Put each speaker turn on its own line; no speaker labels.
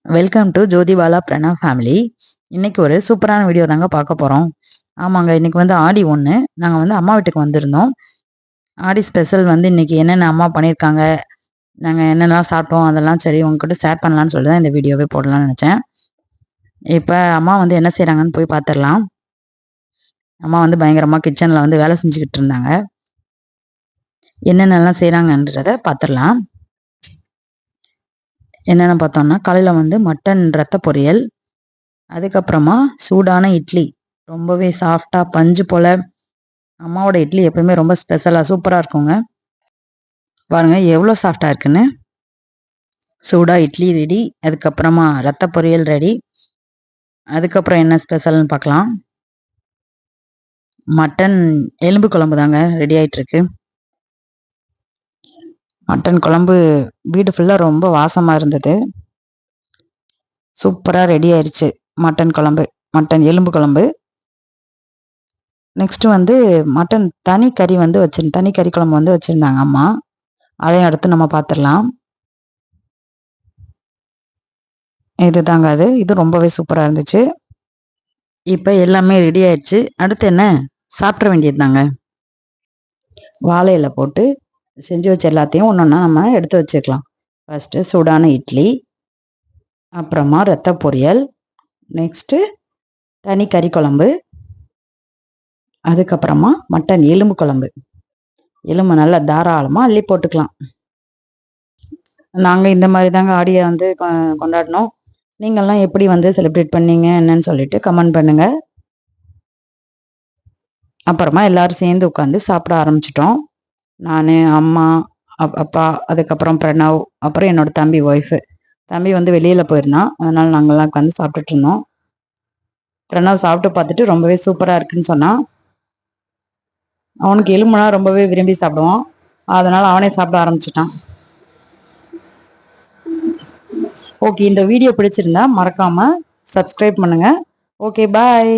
Welcome to Jyothibala Pranav family. இன்னைக்கு ஒரு சூப்பரான வீடியோ தாங்க பார்க்க போகிறோம். ஆமாங்க, இன்னைக்கு வந்து ஆடி 1. நாங்கள் வந்து அம்மா வீட்டுக்கு வந்திருந்தோம். ஆடி ஸ்பெஷல் வந்து இன்னைக்கு என்னென்ன அம்மா பண்ணியிருக்காங்க, நாங்கள் என்னென்னலாம் சாப்பிட்டோம், அதெல்லாம் சரி உங்ககிட்ட ஷேர் பண்ணலான்னு சொல்லி தான் இந்த வீடியோவே போடலாம்னு நினச்சேன். இப்போ அம்மா வந்து என்ன செய்கிறாங்கன்னு போய் பார்த்துடலாம். அம்மா வந்து பயங்கரமாக கிச்சனில் வந்து வேலை செஞ்சுக்கிட்டு இருந்தாங்க. என்னென்னலாம் செய்கிறாங்கன்றத பார்த்துடலாம். என்னென்ன பார்த்தோம்னா, காலையில் வந்து மட்டன் ரத்த பொரியல், அதுக்கப்புறமா சூடான இட்லி, ரொம்பவே சாஃப்டா பஞ்சு போல. அம்மாவோட இட்லி எப்பவுமே ரொம்ப ஸ்பெஷலா சூப்பரா இருக்குங்க. பாருங்க எவ்வளோ சாஃப்டா இருக்குன்னு. சூடா இட்லி ரெடி, அதுக்கப்புறமா ரத்த பொரியல் ரெடி. அதுக்கப்புறம் என்ன ஸ்பெஷல்னு பார்க்கலாம். மட்டன் எலும்பு குழம்பு தாங்க ரெடி ஆயிட்டு இருக்கு. மட்டன் குழம்பு வீடு ஃபுல்லா ரொம்ப வாசமா இருந்தது. சூப்பரா ரெடி ஆயிருச்சு மட்டன் குழம்பு, மட்டன் எலும்பு குழம்பு. நெக்ஸ்ட் வந்து மட்டன் தனி கறி வந்து தனி கறி குழம்பு வந்து வச்சிருந்தாங்க அம்மா. அதையும் அடுத்து நம்ம பார்த்துடலாம். இதுதாங்க அது. இது ரொம்பவே சூப்பரா இருந்துச்சு. இப்ப எல்லாமே ரெடி ஆயிடுச்சு. அடுத்து என்ன? சாப்பிட வேண்டியது தாங்க. வாழை இலை போட்டு செஞ்சு வச்ச எல்லாத்தையும் ஒன்னொன்னா நம்ம எடுத்து வச்சுக்கலாம். ஃபர்ஸ்ட் சூடான இட்லி, அப்புறமா ரத்த பொரியல், நெக்ஸ்ட் தனி கறி குழம்பு, அதுக்கப்புறமா மட்டன் எலும்பு குழம்பு. எலும்பு நல்லா தாராளமா அள்ளி போட்டுக்கலாம். நாங்க இந்த மாதிரி தாங்க ஆடியை வந்து கொண்டாடினோம். நீங்கள்லாம் எப்படி வந்து செலிப்ரேட் பண்ணீங்க என்னன்னு சொல்லிட்டு கமெண்ட் பண்ணுங்க. அப்புறமா எல்லாரும் சேர்ந்து உட்காந்து சாப்பிட ஆரம்பிச்சிட்டோம். நான், அம்மா, அப்பா, அதுக்கப்புறம் பிரணவ், அப்புறம் என்னோட தம்பி ஒய்ஃபு. தம்பி வந்து வெளியில் போயிருந்தான், அதனால நாங்கள்லாம் உட்காந்து சாப்பிட்டுட்டு இருந்தோம். பிரணவ் சாப்பிட்டு பார்த்துட்டு ரொம்பவே சூப்பராக இருக்குன்னு சொன்னான். அவனுக்கு எலும்புனா ரொம்பவே விரும்பி சாப்பிடுவான், அதனால அவனே சாப்பிட ஆரம்பிச்சிட்டான். ஓகே, இந்த வீடியோ பிடிச்சிருந்தா மறக்காம சப்ஸ்கிரைப் பண்ணுங்க. ஓகே, பாய்.